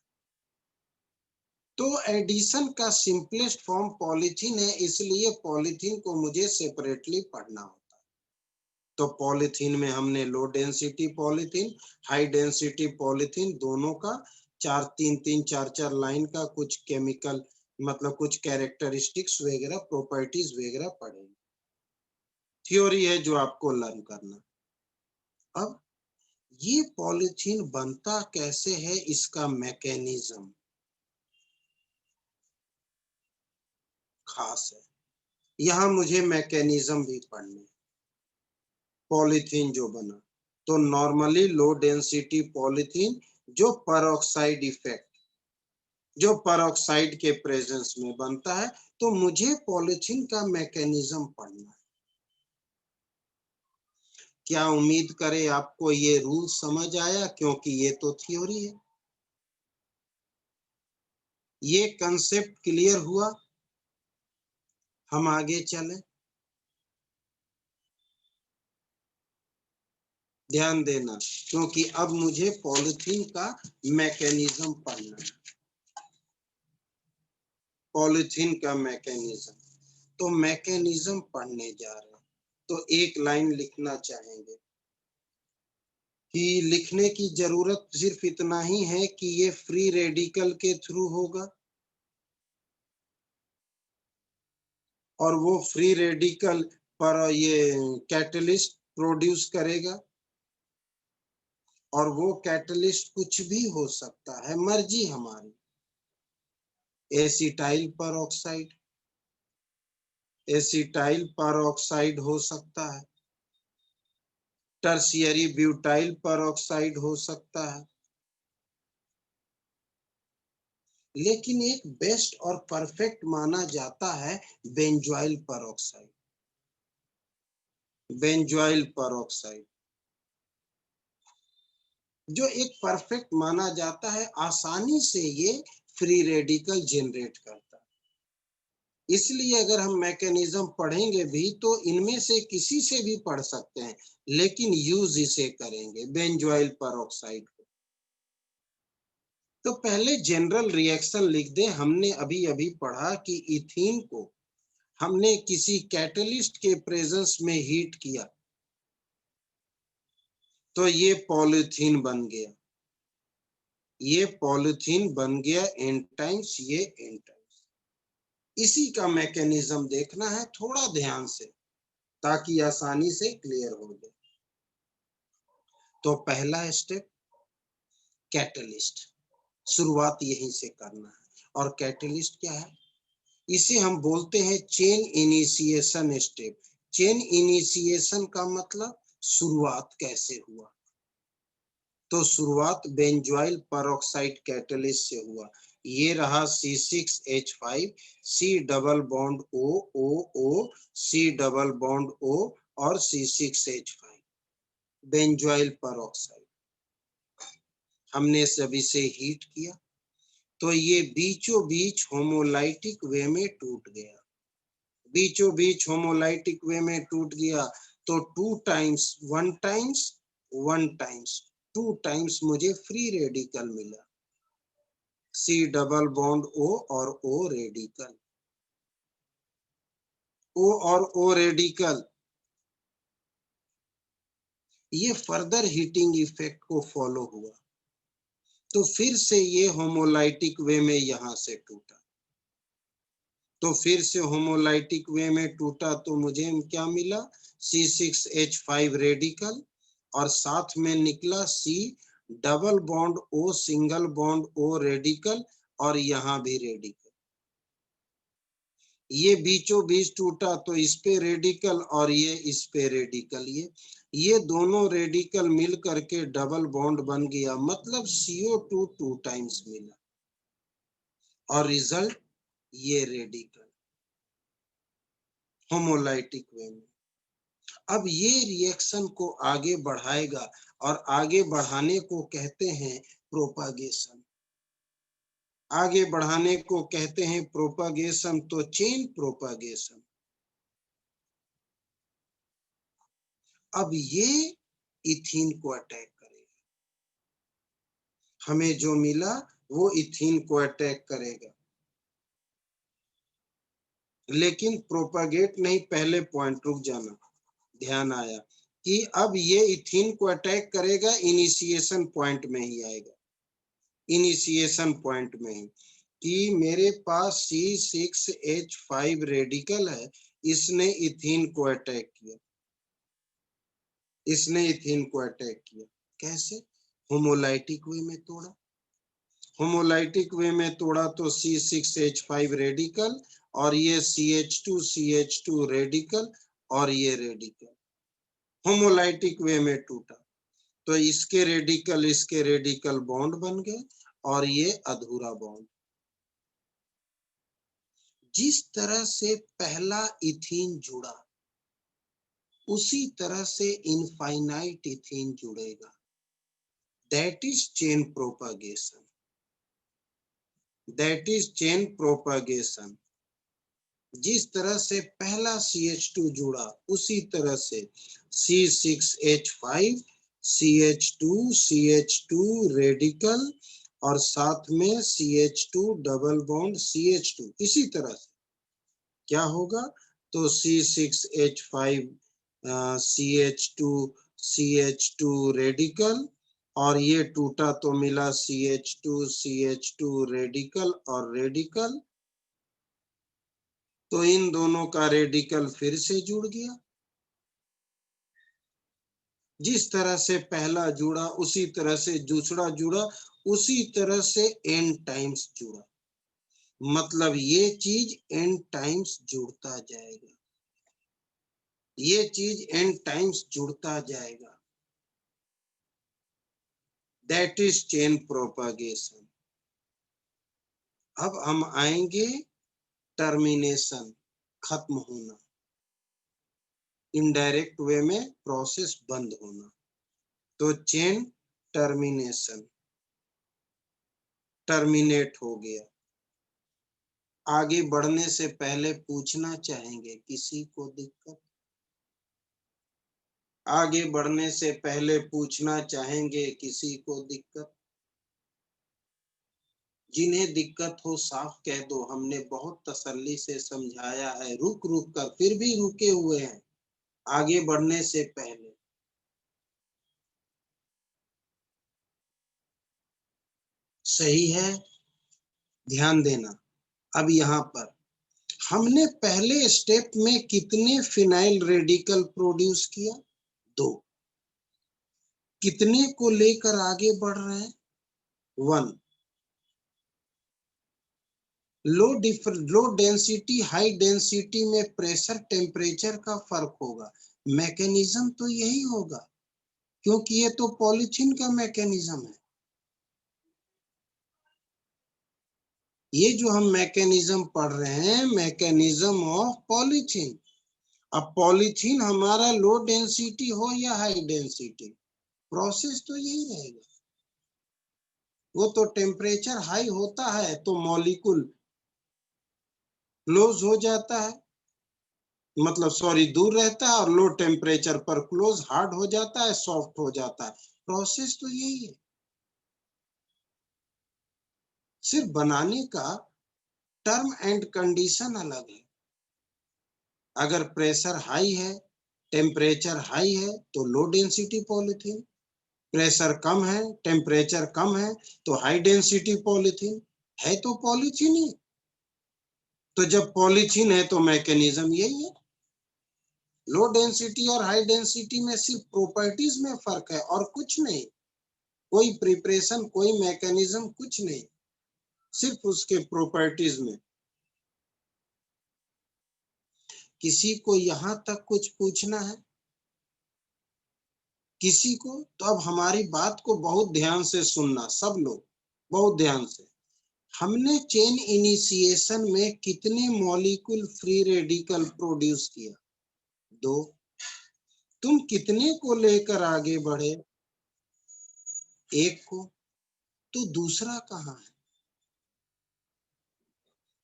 तो एडिशन का सिंपलेस्ट फॉर्म पॉलीथीन है, इसलिए पॉलीथीन को मुझे सेपरेटली पढ़ना होता है। तो पॉलीथीन में हमने low density polythene, high density polythene दोनों का 4 लाइन का कुछ केमिकल मतलब कुछ कैरेक्टरिस्टिक्स वगैरह प्रॉपर्टीज वगैरह पढ़ेंगे। थ्योरी है जो आपको लर्न करना। अब ये पॉलीथीन बनता कैसे है, इसका मैकेनिज्म खास है। यहाँ मुझे मैकेनिज्म भी पढ़ने। पॉलीथीन जो बना तो नॉर्मली लो डेंसिटी पॉलीथीन जो परऑक्साइड इफेक्ट जो परऑक्साइड के प्रेजेंस में बनता है, तो मुझे पॉलीथीन का मैकेनिज्म पढ़ना है। क्या उम्मीद करें आपको ये रूल समझ आया, क्योंकि ये तो थ्योरी है। ये कंसेप्ट क्लियर हुआ। हम आगे चलें। ध्यान देना, क्योंकि अब मुझे पॉलीथीन का मैकेनिज्म पढ़ना है। पॉलीथीन का मैकेनिज्म, तो मैकेनिज्म पढ़ने जा रहे हैं। तो एक लाइन लिखना चाहेंगे कि लिखने की जरूरत सिर्फ इतना ही है कि ये फ्री रेडिकल के थ्रू होगा और वो फ्री रेडिकल पर ये कैटलिस्ट प्रोड्यूस करेगा, और वो कैटलिस्ट कुछ भी हो सकता है, मर्जी हमारी। एसिटाइल परऑक्साइड, एसिटाइल परऑक्साइड हो सकता है, टर्शियरी ब्यूटाइल परऑक्साइड हो सकता है, लेकिन एक बेस्ट और परफेक्ट माना जाता है बेंजोइल परऑक्साइड। बेंजोइल परऑक्साइड जो एक परफेक्ट माना जाता है, आसानी से ये फ्री रेडिकल जनरेट करता है। इसलिए अगर हम मैकेनिज्म पढ़ेंगे भी तो इनमें से किसी से भी पढ़ सकते हैं, लेकिन यूज इसे करेंगे बेंजोइल परऑक्साइड को। तो पहले जनरल रिएक्शन लिख दें। हमने अभी अभी पढ़ा कि इथीन को हमने किसी कैटलिस्ट के प्रेजेंस में हीट किया तो ये पॉलीथीन बन गया। ये पॉलीथीन बन गया एन टाइम्स, ये एन टाइम्स। इसी का मैकेनिज्म देखना है थोड़ा ध्यान से, ताकि आसानी से क्लियर हो जाए। तो पहला स्टेप कैटलिस्ट, शुरुआत यहीं से करना है। और कैटलिस्ट क्या है, इसे हम बोलते हैं chain initiation step. Chain initiation का मतलब शुरुआत कैसे हुआ। तो शुरुआत बेंजोइल परऑक्साइड कैटलिस्ट से हुआ। ये रहा C6H5, C double bond O O O, C double bond O और C6H5 बेंजोइल परऑक्साइड। हमने सभी से हीट किया तो ये बीचों बीच होमोलाइटिक वे में टूट गया। बीचों बीच होमोलाइटिक वे में टूट गया तो 2 टाइम्स 1 टाइम्स 1 टाइम्स 2 टाइम्स मुझे फ्री रेडिकल मिला। C डबल बॉन्ड O और O रेडिकल, O और O रेडिकल। ये फर्दर हीटिंग इफेक्ट को फॉलो हुआ तो फिर से ये होमोलाइटिक वे में यहां से टूटा। तो फिर से होमोलाइटिक वे में टूटा तो मुझे क्या मिला, C6H5 रेडिकल और साथ में निकला C double bond O single bond O radical और यहां भी रेडिकल। ये बीचों बीच टूटा तो इस पे रेडिकल और ये इस पे रेडिकल, ये दोनों रेडिकल मिल करके डबल बॉन्ड बन गया, मतलब CO2 2 टाइम्स मिला और रिजल्ट ये रेडिकल होमोलाइटिक वे में। अब ये रिएक्शन को आगे बढ़ाएगा और आगे बढ़ाने को कहते हैं प्रोपागेशन। आगे बढ़ाने को कहते हैं प्रोपागेशन, तो चेन प्रोपागेशन। अब ये इथीन को अटैक करेगा, हमें जो मिला वो इथीन को अटैक करेगा, लेकिन प्रोपागेट नहीं, पहले पॉइंट रुक जाना, ध्यान आया कि अब ये इथीन को अटैक करेगा, इनिशिएशन पॉइंट में ही आएगा, इनिशिएशन पॉइंट में ही, कि मेरे पास C6H5 रेडिकल है, इसने इथीन को अटैक किया, इसने इथीन को अटैक किया। कैसे? होमोलाइटिक वे में तोड़ा, होमोलाइटिक वे में तोड़ा तो C6H5 रेडिकल और ये CH2 रेडिकल और ये रेडिकल होमोलाइटिक वे में टूटा, तो इसके रेडिकल बॉन्ड बन गए और ये अधूरा बॉन्ड। जिस तरह से पहला इथीन जुड़ा उसी तरह से इनफाइनाइट इथीन जुड़ेगा, that is chain propagation, that is chain propagation. जिस तरह से पहला CH2 जुड़ा उसी तरह से C6H5 CH2 रेडिकल और साथ में CH2 डबल बॉन्ड CH2, इसी तरह से क्या होगा, तो C6H5 CH2 रेडिकल और ये टूटा तो मिला CH2 रेडिकल और रेडिकल, तो इन दोनों का रेडिकल फिर से जुड़ गया। जिस तरह से पहला जुड़ा उसी तरह से दूसरा जुड़ा, उसी तरह से n टाइम्स जुड़ा, मतलब ये चीज n टाइम्स जुड़ता जाएगा, ये चीज n टाइम्स जुड़ता जाएगा, दैट इज चेन प्रोपागेशन। अब हम आएंगे टर्मिनेशन, खत्म होना, इनडायरेक्ट वे में प्रोसेस बंद होना, तो चेन टर्मिनेशन, टर्मिनेट हो गया। आगे बढ़ने से पहले पूछना चाहेंगे किसी को दिक्कत? आगे बढ़ने से पहले पूछना चाहेंगे किसी को दिक्कत? जिन्हें दिक्कत हो साफ कह दो, हमने बहुत तसल्ली से समझाया है, रुक रुक कर फिर भी रुके हुए हैं आगे बढ़ने से पहले। सही है, ध्यान देना। अब यहाँ पर हमने पहले स्टेप में कितने फिनाइल रेडिकल प्रोड्यूस किया? 2। कितने को लेकर आगे बढ़ रहे हैं? 1। लो डेंसिटी हाई डेंसिटी में प्रेशर टेम्परेचर का फर्क होगा, मैकेनिज्म तो यही होगा, क्योंकि ये तो पॉलीथीन का मैकेनिज्म है। ये जो हम मैकेनिज्म पढ़ रहे हैं, मैकेनिज्म ऑफ पॉलीथीन। अब पॉलीथीन हमारा लो डेंसिटी हो या हाई डेंसिटी, प्रोसेस तो यही रहेगा। वो तो टेम्परेचर हाई होता है तो मॉलिक्यूल क्लोज हो जाता है, मतलब सॉरी दूर रहता है, और लो टेम्परेचर पर क्लोज हार्ड हो जाता है, सॉफ्ट हो जाता है, प्रोसेस तो यही है। सिर्फ बनाने का टर्म एंड कंडीशन अलग है। अगर प्रेशर हाई है, टेम्परेचर हाई है तो लो डेंसिटी पॉलीथीन, प्रेशर कम है, टेम्परेचर कम है तो हाई डेंसिटी पॉलीथीन, है तो पॉलीथीन ही। तो जब पॉलीथीन है तो मैकेनिज्म यही है। लो डेंसिटी और हाई डेंसिटी में सिर्फ प्रॉपर्टीज में फर्क है और कुछ नहीं, कोई प्रिपरेशन कोई मैकेनिज्म कुछ नहीं, सिर्फ उसके प्रॉपर्टीज में। किसी को यहां तक कुछ पूछना है? किसी को? तो अब हमारी बात को बहुत ध्यान से सुनना, सब लोग बहुत ध्यान से। हमने चेन इनिशिएशन में कितने मॉलिक्यूल फ्री रेडिकल प्रोड्यूस किया? 2। तुम कितने को लेकर आगे बढ़े? 1 को। तो दूसरा कहाँ है?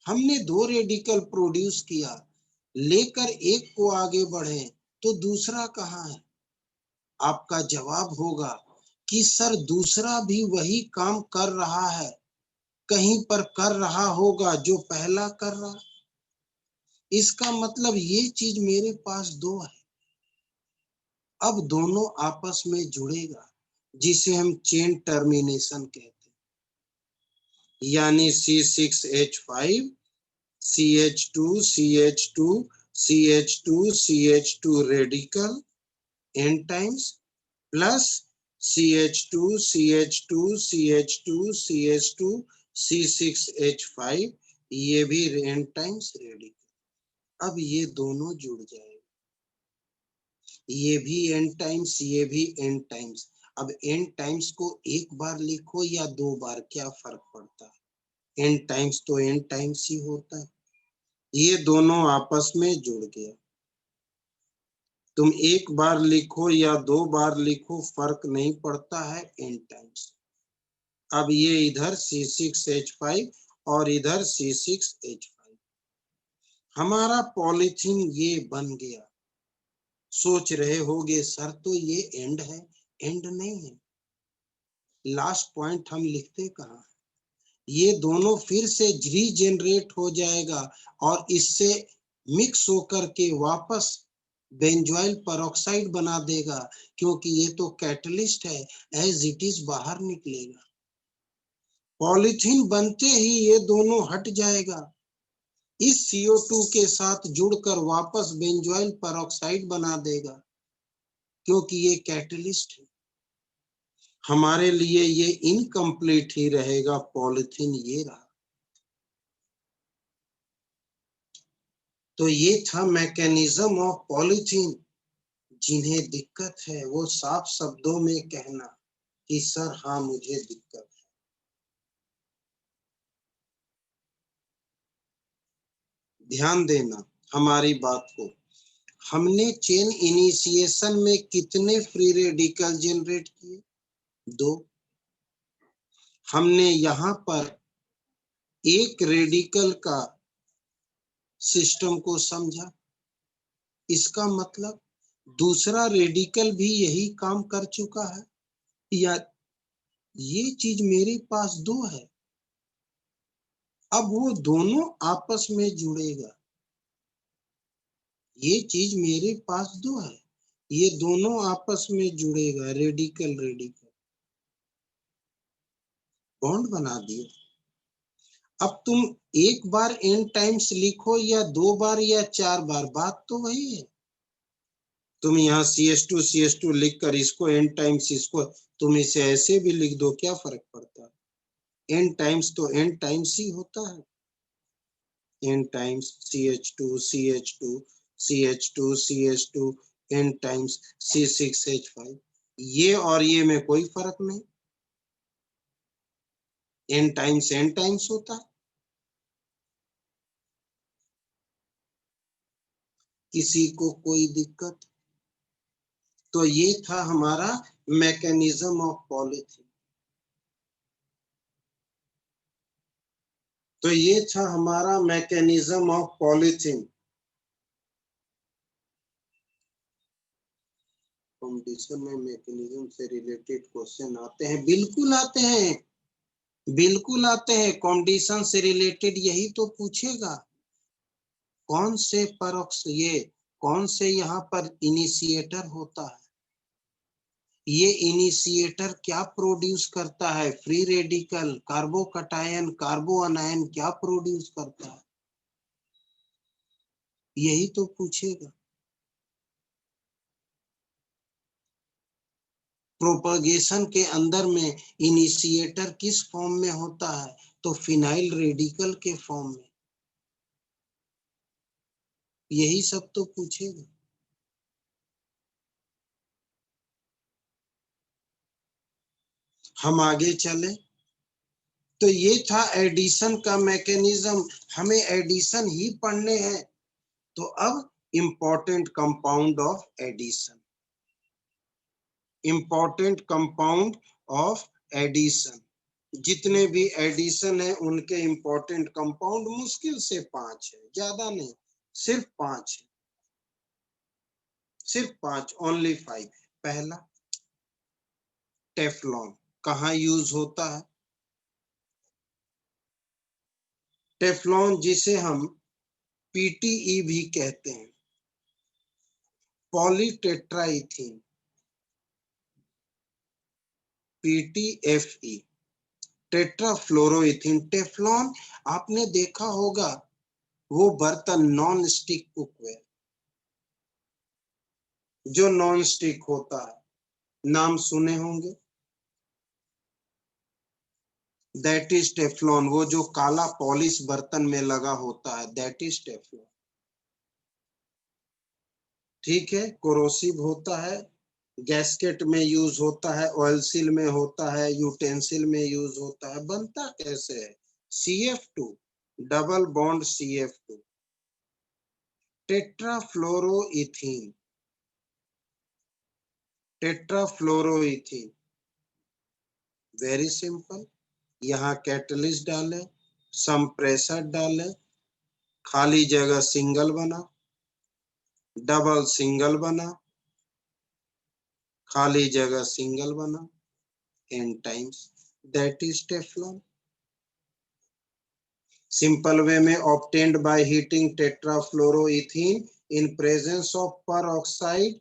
हमने 2 रेडिकल प्रोड्यूस किया, लेकर 1 को आगे बढ़े, तो दूसरा कहाँ है? आपका जवाब होगा कि सर दूसरा भी वही काम कर रहा है, कहीं पर कर रहा होगा जो पहला कर रहा। इसका मतलब ये चीज मेरे पास 2 है। अब दोनों आपस में जुड़ेगा, जिसे हम चेन टर्मिनेशन कहते हैं। यानी C6H5 CH2 CH2 CH2 CH2 radical n times plus CH2 CH2 CH2 CH2 C6H5, ये भी n टाइम्स रेडिकल। अब ये दोनों जुड़ जाएगा, ये भी n टाइम्स, ये भी n टाइम्स। अब n टाइम्स को एक बार लिखो या 2 बार, क्या फर्क पड़ता है? n टाइम्स तो n टाइम्स ही होता है। ये दोनों आपस में जुड़ गया। तुम एक बार लिखो या 2 बार लिखो, फर्क नहीं पड़ता है, n टाइम्स। अब ये इधर C6H5 और इधर C6H5, हमारा पॉलीथीन ये बन गया। सोच रहे होगे सर तो ये एंड है? एंड नहीं है। लास्ट पॉइंट हम लिखते कहाँ है? ये दोनों फिर से रीजेनरेट हो जाएगा और इससे मिक्स होकर के वापस बेंजोइल पेरोक्साइड बना देगा, क्योंकि ये तो कैटलिस्ट है, एज इट इज बाहर निकलेगा। पॉलीथीन बनते ही ये दोनों हट जाएगा, इस CO2 के साथ जुड़कर वापस बेंजोइल पेरोक्साइड बना देगा, क्योंकि ये कैटलिस्ट है। हमारे लिए ये इनकम्प्लीट ही रहेगा, पॉलीथीन ये रहा। तो ये था मैकेनिज्म ऑफ पॉलीथीन। जिन्हें दिक्कत है वो साफ शब्दों में कहना कि सर हाँ मुझे दिक्कत है। ध्यान देना हमारी बात को। हमने चेन इनिशिएशन में कितने फ्री रेडिकल जनरेट किए? 2। हमने यहां पर एक रेडिकल का सिस्टम को समझा, इसका मतलब दूसरा रेडिकल भी यही काम कर चुका है, या ये चीज मेरे पास 2 है। अब वो दोनों आपस में जुड़ेगा, ये चीज मेरे पास 2 है, ये दोनों आपस में जुड़ेगा, रेडिकल रेडिकल बॉन्ड बना दिया। अब तुम एक बार n टाइम्स लिखो या 2 बार या 4 बार, बात तो वही है। तुम यहाँ CH2 लिख कर इसको n टाइम्स, इसको तुम इसे ऐसे भी लिख दो, क्या फर्क पड़ता है? n टाइम्स तो n टाइम्स ही होता है। n times CH2 n times C6H5, ये और ये में कोई फर्क नहीं, n टाइम्स होता है। किसी को कोई दिक्कत? तो ये था हमारा मैकेनिज्म ऑफ पॉलीथीन। तो ये था हमारा मैकेनिज्म ऑफ पॉलीथीन। कंडीशन में मैकेनिज्म से रिलेटेड क्वेश्चन आते हैं, बिल्कुल आते हैं, बिल्कुल आते हैं। कंडीशन से रिलेटेड यही तो पूछेगा। कौन से परोक्ष, ये कौन से यहाँ पर इनिशिएटर होता है? ये इनिशिएटर क्या प्रोड्यूस करता है? फ्री रेडिकल, कार्बोकटायन, कार्बो अनायन क्या प्रोड्यूस करता है? यही तो पूछेगा। प्रोपगेशन के अंदर में इनिशिएटर किस फॉर्म में होता है? तो फिनाइल रेडिकल के फॉर्म में। यही सब तो पूछेगा। हम आगे चले तो ये था एडिशन का मैकेनिज्म, हमें एडिशन ही पढ़ने हैं। तो अब important compound of addition, important compound of addition, जितने भी एडिशन है उनके इंपॉर्टेंट कंपाउंड मुश्किल से 5 है, ज्यादा नहीं, सिर्फ 5 है, सिर्फ 5, ओनली 5। पहला टेफ्लॉन, कहाँ यूज होता है? टेफ्लॉन जिसे हम पीटीई भी कहते हैं, पॉलीटेट्राइथीन, पीटीएफई, टेट्राफ्लोरोइथीन। टेफ्लॉन आपने देखा होगा, वो बर्तन नॉन स्टिक कुकवेयर जो नॉन स्टिक होता है, नाम सुने होंगे, दैट इज टेफ्लॉन। वो जो काला पॉलिश बर्तन में लगा होता है, दैट इज टेफ्लॉन। ठीक है, कोरोसिव होता है, गैस्केट में यूज होता है, ऑयल सील में होता है, यूटेंसिल में यूज होता है। बनता कैसे है? CF2, double bond CF2, tetrafluoroethylene, tetrafluoroethylene. Very simple, यहाँ कैटलिस्ट डाले, सम प्रेशर डाले, खाली जगह सिंगल बना, डबल सिंगल बना, खाली जगह सिंगल बना, n times, that is Teflon. Simple way में obtained by heating tetrafluoroethene in presence of peroxide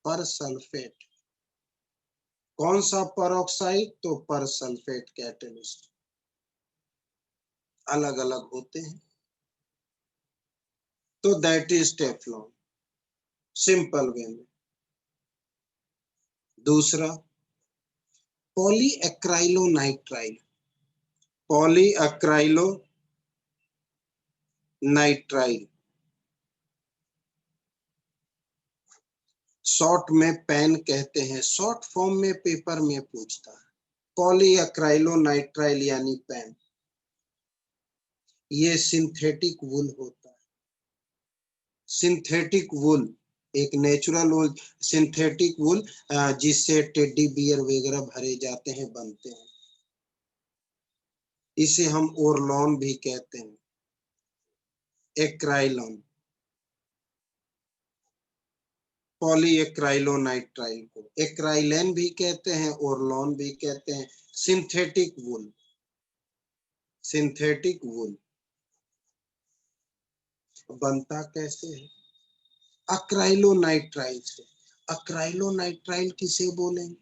persulphate. कौन सा परऑक्साइड? तो पर सल्फेट कैटलिस्ट, अलग अलग होते हैं। तो that is Teflon, simple way में। दूसरा पॉलीएक्राइलोनाइट्राइल, पॉलीएक्राइलोनाइट्राइल, शॉर्ट में पेन कहते हैं, शॉर्ट फॉर्म में पेपर में पूछता है। पॉलीएक्राइलोनाइट्राइल यानी पेन, ये सिंथेटिक वुल होता है, सिंथेटिक वुल, एक नेचुरल वुल, सिंथेटिक वुल जिससे टेडी बियर वगैरह भरे जाते हैं, बनते हैं। इसे हम ओरलॉन भी कहते हैं, एक्राइलॉन, पॉलीएक्राइलोनाइट्राइल को एक्राइलेन भी कहते हैं, ओरलॉन भी कहते हैं। सिंथेटिक वुल, सिंथेटिक वुल बनता कैसे है? अक्राइलोनाइट्राइल से। अक्राइलोनाइट्राइल किसे बोलेंगे?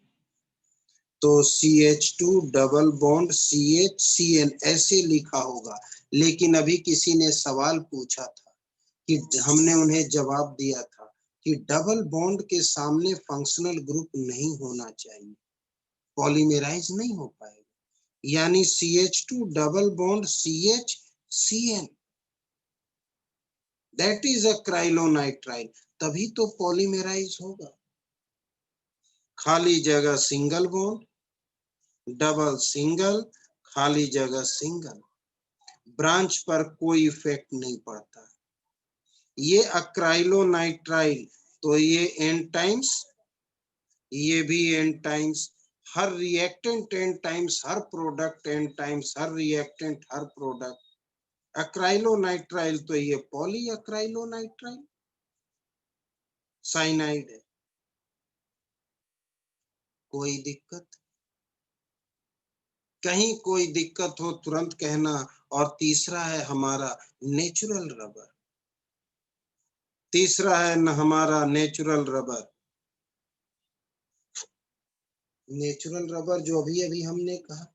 तो CH2 double bond CH CN ऐसे लिखा होगा। लेकिन अभी किसी ने सवाल पूछा था कि हमने उन्हें जवाब दिया था कि डबल बॉन्ड के सामने फंक्शनल ग्रुप नहीं होना चाहिए, पॉलीमेराइज नहीं हो पाएगा, यानी CH2 double bond CH CN, that is acrylonitrile, तभी तो पॉलीमेराइज होगा। खाली जगह सिंगल बॉन्ड, डबल सिंगल, खाली जगह सिंगल, ब्रांच पर कोई इफेक्ट नहीं पड़ता। ये अक्राइलोनाइट्राइल, तो ये n टाइम्स, ये भी n टाइम्स, हर रिएक्टेंट n टाइम्स, हर प्रोडक्ट n टाइम्स, हर रिएक्टेंट हर प्रोडक्ट। अक्राइलोनाइट्राइल तो ये पॉली अक्राइलोनाइट्राइल, साइनाइड है। कोई दिक्कत? कहीं कोई दिक्कत हो तुरंत कहना। और तीसरा है हमारा नेचुरल रबर, तीसरा है हमारा नेचुरल रबर। नेचुरल रबर जो अभी अभी हमने कहा,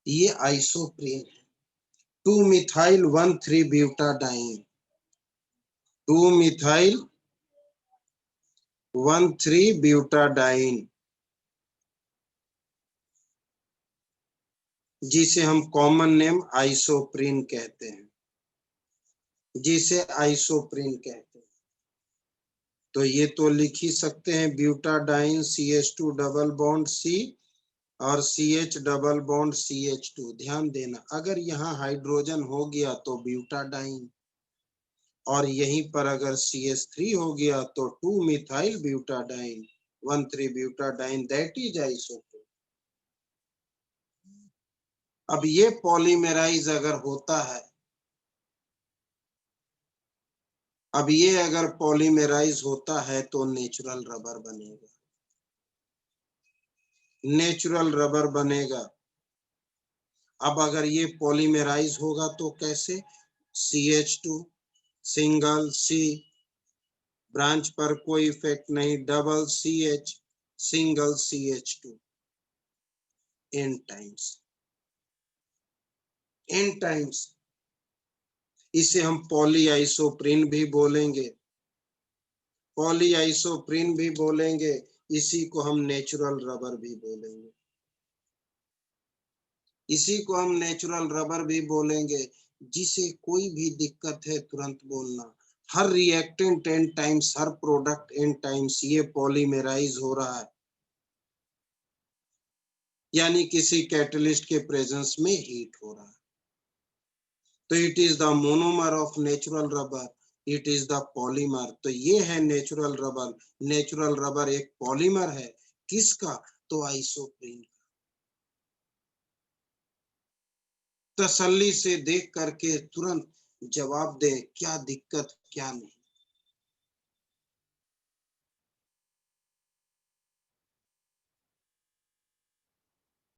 ये आइसोप्रीन है, 2 मिथाइल 1,3 ब्यूटाडाइन, 2 मिथाइल 1,3 ब्यूटाडाइन, जिसे हम कॉमन नेम आइसोप्रीन कहते हैं। जिसे आइसोप्रीन कहते हैं। तो ये तो लिख ही सकते हैं, butadiene CH2 double bond C और CH डबल बॉन्ड CH2। ध्यान देना, अगर यहाँ हाइड्रोजन हो गया तो ब्यूटाडाइन, और यहीं पर अगर CH3 हो गया तो 2 methyl butadiene 1,3 butadiene, that is isoprene. अब ये पॉलीमेराइज अगर होता है, अब ये अगर पॉलीमेराइज होता है तो नेचुरल रबर बनेगा, नेचुरल रबर बनेगा। अब अगर ये पॉलीमेराइज होगा तो कैसे? CH2 सिंगल C, ब्रांच पर कोई इफेक्ट नहीं, double CH single CH2, n times, n times. इसे हम पॉलीआइसोप्रीन भी बोलेंगे, पॉलीआइसोप्रीन भी बोलेंगे, इसी को हम नेचुरल रबर भी बोलेंगे, इसी को हम नेचुरल रबर भी बोलेंगे। जिसे कोई भी दिक्कत है तुरंत बोलना। हर रिएक्टेंट n टाइम्स, हर प्रोडक्ट n टाइम्स ये पॉलीमेराइज हो रहा है, यानी किसी कैटलिस्ट के प्रेजेंस में हीट हो रहा है। तो it is the monomer of natural rubber, it is the polymer. तो ये है नेचुरल रबर। नेचुरल रबर एक पॉलीमर है, किसका? तो आइसोप्रीन। तसल्ली से देख करके तुरंत जवाब दे क्या दिक्कत क्या नहीं।